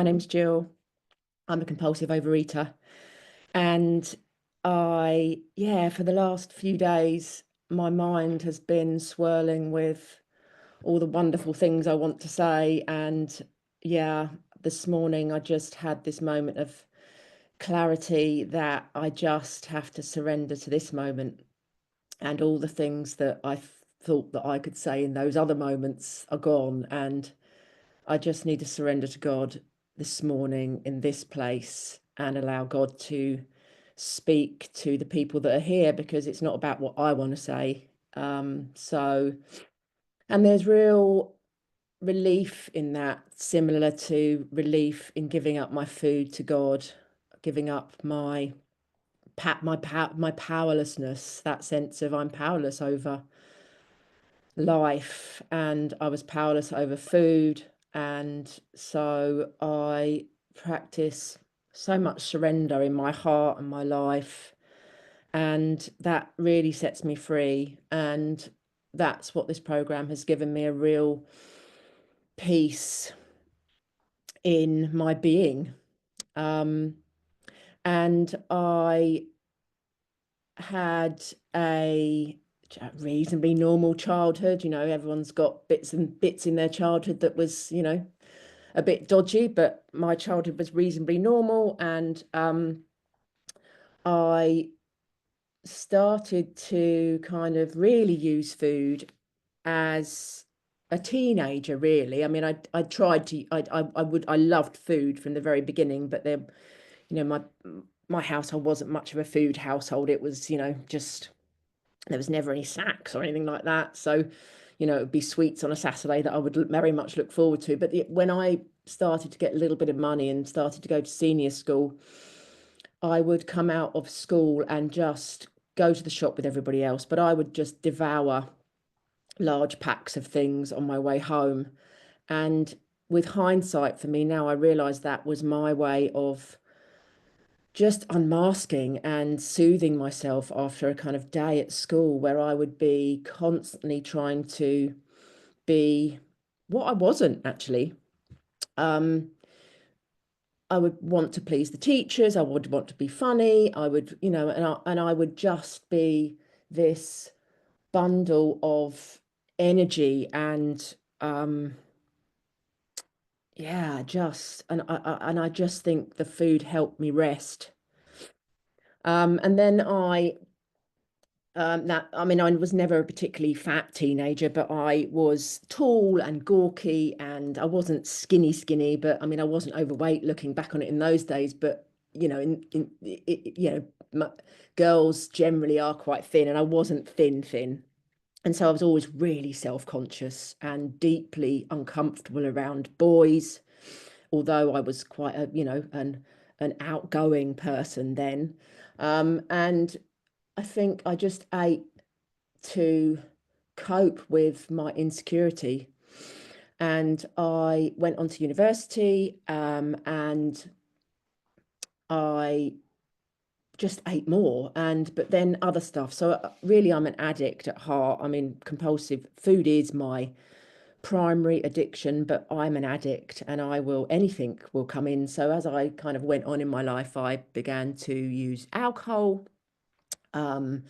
My name's Jill. I'm a compulsive overeater. And for the last few days, my mind has been swirling with all the wonderful things I want to say. And yeah, this morning I just had this moment of clarity that I just have to surrender to this moment. And all the things that I thought that I could say in those other moments are gone. And I just need to surrender to God this morning in this place and allow God to speak to the people that are here, because it's not about what I want to say. And there's real relief in that, similar to relief in giving up my food to God, giving up my powerlessness, that sense of I'm powerless over life, and I was powerless over food. And so I practice so much surrender in my heart and my life, and that really sets me free. And that's what this program has given me, a real peace in my being. And I had a reasonably normal childhood. Everyone's got bits and bits in their childhood that was, a bit dodgy, but my childhood was reasonably normal. And I started to kind of really use food as a teenager, really. I mean, I tried to, I loved food from the very beginning, but my household wasn't much of a food household. It was, just there was never any snacks or anything like that. So, it would be sweets on a Saturday that I would very much look forward to. But when I started to get a little bit of money and started to go to senior school, I would come out of school and just go to the shop with everybody else, but I would just devour large packs of things on my way home. And with hindsight, for me now, I realize that was my way of just unmasking and soothing myself after a kind of day at school where I would be constantly trying to be what I wasn't actually. I would want to please the teachers. I would want to be funny. I would, and I would just be this bundle of energy. And and I just think the food helped me rest. And then I mean, I was never a particularly fat teenager, but I was tall and gawky, and I wasn't skinny, but I mean, I wasn't overweight looking back on it in those days. But girls generally are quite thin, and I wasn't thin. And so I was always really self-conscious and deeply uncomfortable around boys, although I was quite an outgoing person then. And I think I just ate to cope with my insecurity. And I went on to university, and I just ate more, but then other stuff. So really, I'm an addict at heart. I mean, compulsive food is my primary addiction, but I'm an addict, and anything will come in. So as I kind of went on in my life, I began to use alcohol. I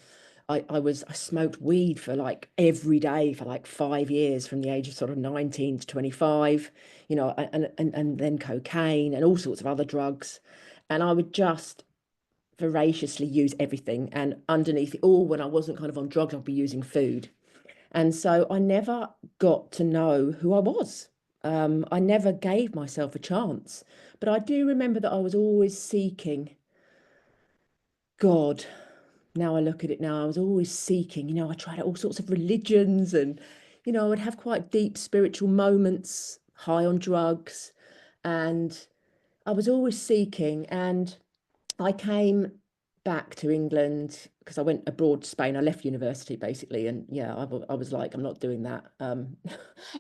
smoked weed for like every day for like 5 years, from the age of sort of 19 to 25, and then cocaine and all sorts of other drugs. And I would just voraciously use everything. And underneath it all, when I wasn't kind of on drugs, I'd be using food. And so I never got to know who I was. I never gave myself a chance. But I do remember that I was always seeking God. Now I look at it now, I was always seeking, I tried all sorts of religions, and, I would have quite deep spiritual moments, high on drugs. And I was always seeking. And I came back to England because I went abroad to Spain. I left university basically, and yeah, I was like, I'm not doing that.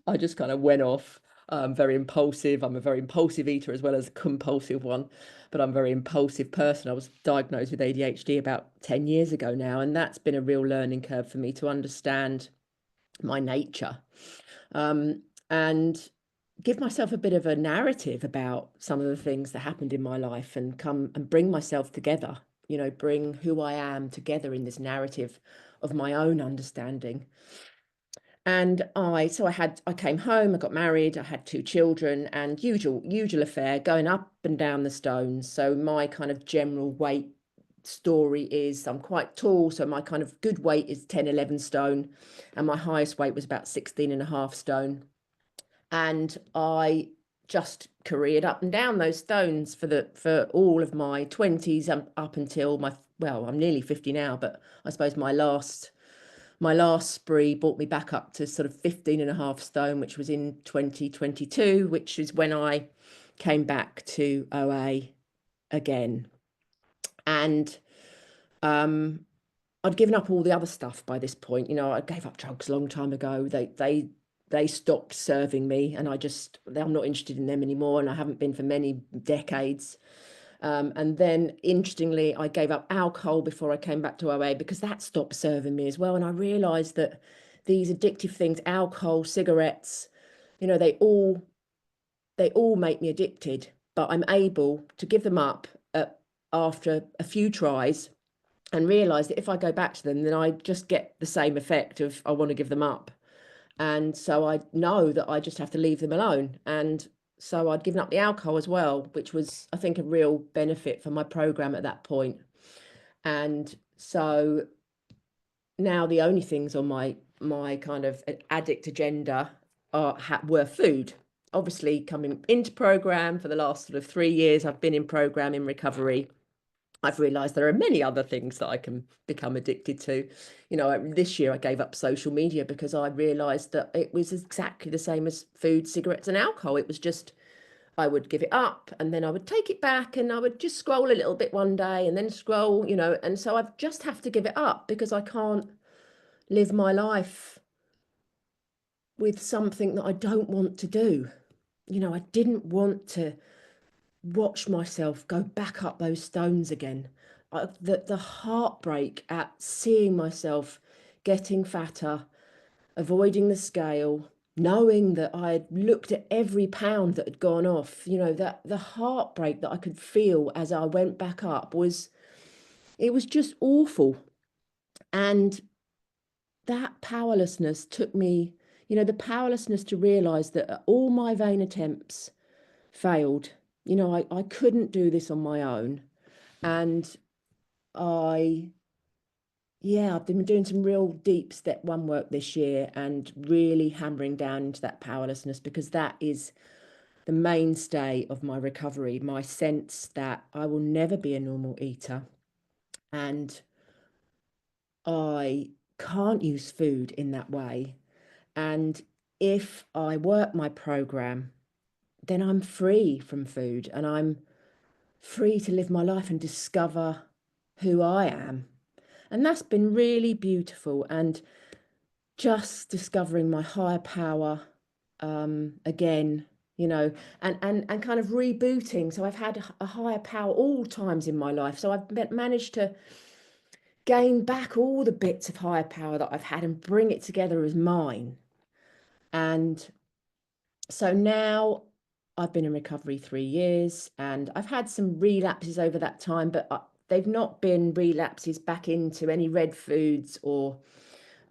I just kind of went off. Very impulsive. I'm a very impulsive eater as well as a compulsive one, but I'm a very impulsive person. I was diagnosed with ADHD about 10 years ago now, and that's been a real learning curve for me to understand my nature. And give myself a bit of a narrative about some of the things that happened in my life and come and bring myself together, bring who I am together in this narrative of my own understanding. And I came home, I got married, I had two children, and usual affair, going up and down the stones. So my kind of general weight story is I'm quite tall, so my kind of good weight is 10, 11 stone, and my highest weight was about 16 and a half stone. And I just careered up and down those stones for all of my 20s, up until I'm nearly 50 now, but I suppose my last spree brought me back up to sort of 15 and a half stone, which was in 2022, which is when I came back to OA again. And I'd given up all the other stuff by this point. I gave up drugs a long time ago. They stopped serving me, and I'm not interested in them anymore, and I haven't been for many decades. And then, interestingly, I gave up alcohol before I came back to OA because that stopped serving me as well. And I realized that these addictive things, alcohol, cigarettes, they all make me addicted, but I'm able to give them up after a few tries, and realize that if I go back to them, then I just get the same effect of I want to give them up. And so I know that I just have to leave them alone. And so I'd given up the alcohol as well, which was, I think, a real benefit for my program at that point. And so now the only things on my kind of addict agenda were food. Obviously, coming into program for the last sort of 3 years, I've been in program in recovery. I've realized there are many other things that I can become addicted to. This year I gave up social media because I realized that it was exactly the same as food, cigarettes, and alcohol. It was just, I would give it up and then I would take it back and I would just scroll a little bit one day and then scroll, and so I just have to give it up because I can't live my life with something that I don't want to do. I didn't want to watch myself go back up those stones again. The heartbreak at seeing myself getting fatter, avoiding the scale, knowing that I had looked at every pound that had gone off, that the heartbreak that I could feel as I went back up it was just awful. And that powerlessness took me, the powerlessness to realize that all my vain attempts failed. I couldn't do this on my own. And I've been doing some real deep step one work this year and really hammering down into that powerlessness, because that is the mainstay of my recovery. My sense that I will never be a normal eater and I can't use food in that way. And if I work my program, then I'm free from food and I'm free to live my life and discover who I am. And that's been really beautiful. And just discovering my higher power again, and kind of rebooting. So I've had a higher power all times in my life. So I've managed to gain back all the bits of higher power that I've had and bring it together as mine. And so now I've been in recovery 3 years and I've had some relapses over that time, but they've not been relapses back into any red foods or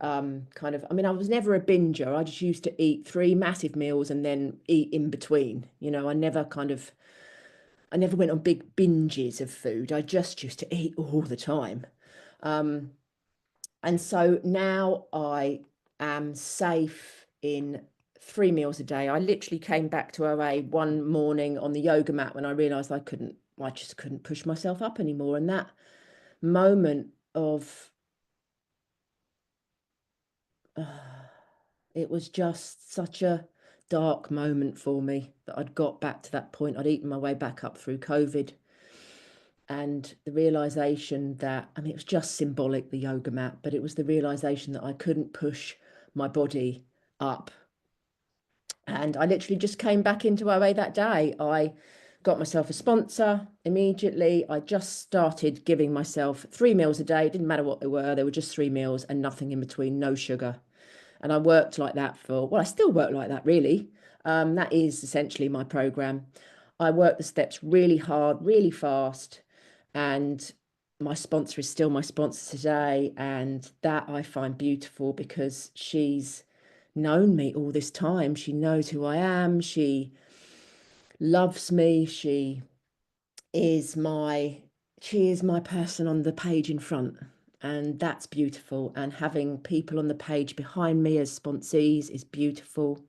I was never a binger. I just used to eat 3 massive meals and then eat in between. I never went on big binges of food. I just used to eat all the time. And so now I am safe in 3 meals a day. I literally came back to OA one morning on the yoga mat when I realized I just couldn't push myself up anymore. And that moment of, it was just such a dark moment for me that I'd got back to that point. I'd eaten my way back up through COVID. And the realization that, it was just symbolic, the yoga mat, but it was the realization that I couldn't push my body up. And I literally just came back into OA that day. I got myself a sponsor immediately. I just started giving myself 3 meals a day. It didn't matter what they were just 3 meals and nothing in between, no sugar. And I worked like that I still work like that really. That is essentially my program. I work the steps really hard, really fast, and my sponsor is still my sponsor today, and that I find beautiful because she's known me all this time. She knows who I am. She loves me. Is my she is my person on the page in front, and that's beautiful. And having people on the page behind me as sponsees is beautiful.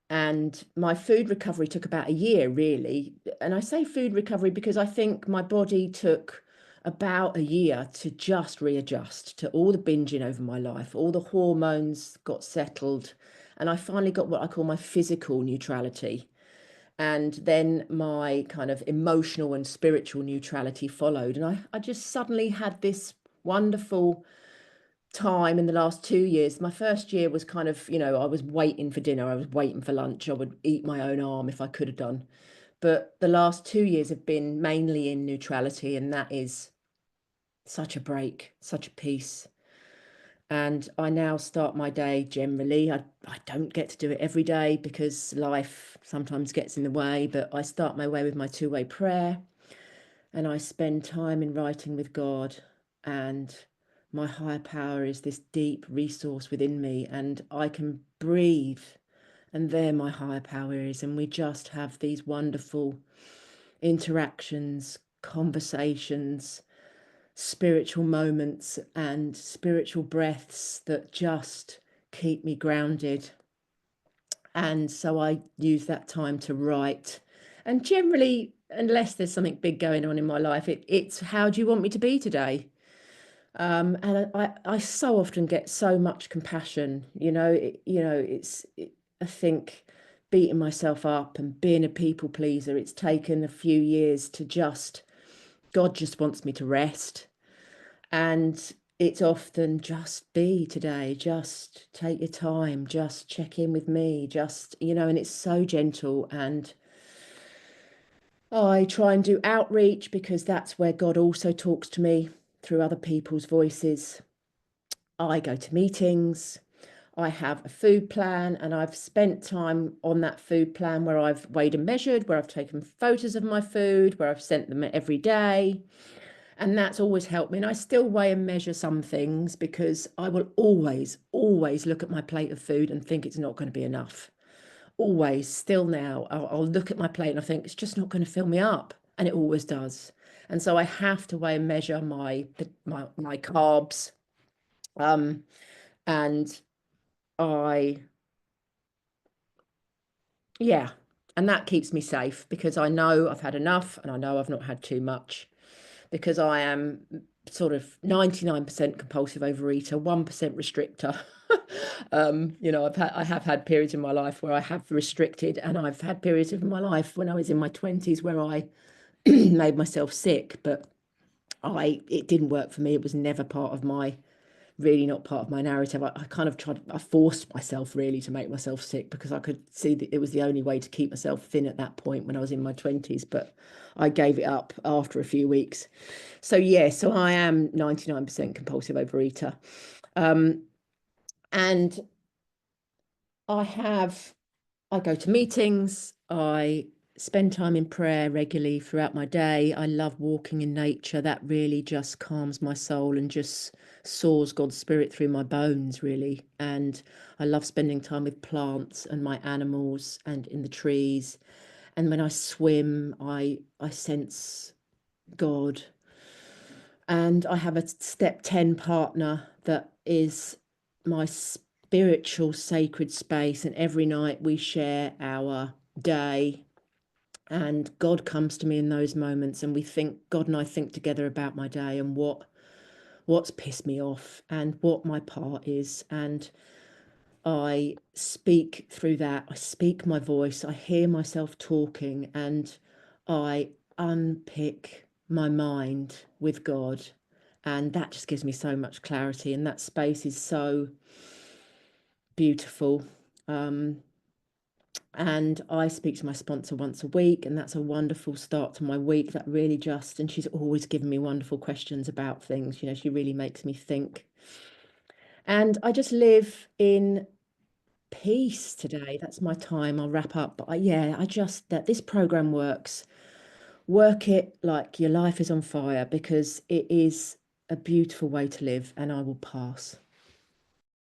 And my food recovery took about a year, really. And I say food recovery because I think my body took about a year to just readjust to all the binging over my life. All the hormones got settled, and I finally got what I call my physical neutrality. And then my kind of emotional and spiritual neutrality followed. And I just suddenly had this wonderful time in the last 2 years. My first year was kind of, I was waiting for dinner, I was waiting for lunch, I would eat my own arm if I could have done. But the last 2 years have been mainly in neutrality, and that is such a break, such a peace. And I now start my day generally. I don't get to do it every day because life sometimes gets in the way, but I start my way with my two-way prayer, and I spend time in writing with God. And my higher power is this deep resource within me, and I can breathe, and there my higher power is. And we just have these wonderful interactions, conversations, spiritual moments, and spiritual breaths that just keep me grounded. And so I use that time to write. And generally, unless there's something big going on in my life, it's how do you want me to be today? And I so often get so much compassion, I think beating myself up and being a people pleaser, it's taken a few years to God just wants me to rest. And it's often just be today, just take your time, just check in with me, and it's so gentle. And I try and do outreach because that's where God also talks to me through other people's voices. I go to meetings. I have a food plan, and I've spent time on that food plan where I've weighed and measured, where I've taken photos of my food, where I've sent them every day. And that's always helped me. And I still weigh and measure some things because I will always, always look at my plate of food and think it's not going to be enough. Always, still now, I'll look at my plate and I think it's just not going to fill me up. And it always does. And so I have to weigh and measure my carbs. And I, yeah, and that keeps me safe because I know I've had enough and I know I've not had too much, because I am sort of 99% compulsive overeater, 1% restrictor. I have had periods in my life where I have restricted, and I've had periods in my life when I was in my 20s where I made myself sick, but it didn't work for me. It was never really not part of my narrative. I forced myself really to make myself sick because I could see that it was the only way to keep myself thin at that point when I was in my 20s, but I gave it up after a few weeks. So yeah, so I am 99% compulsive overeater. And I go to meetings, I spend time in prayer regularly throughout my day. I love walking in nature. That really just calms my soul and just soars God's spirit through my bones, really. And I love spending time with plants and my animals and in the trees. And when I swim, I sense God. And I have a step 10 partner that is my spiritual sacred space. And every night we share our day. And God comes to me in those moments, and God and I think together about my day and what's pissed me off and what my part is. And I speak through that. I speak my voice. I hear myself talking, and I unpick my mind with God. And that just gives me so much clarity. And that space is so beautiful. And I speak to my sponsor once a week, and that's a wonderful start to my week. And she's always given me wonderful questions about things. She really makes me think. And I just live in peace today. That's my time. I'll wrap up. But yeah, I just that this program works. Work it like your life is on fire because it is a beautiful way to live, and I will pass.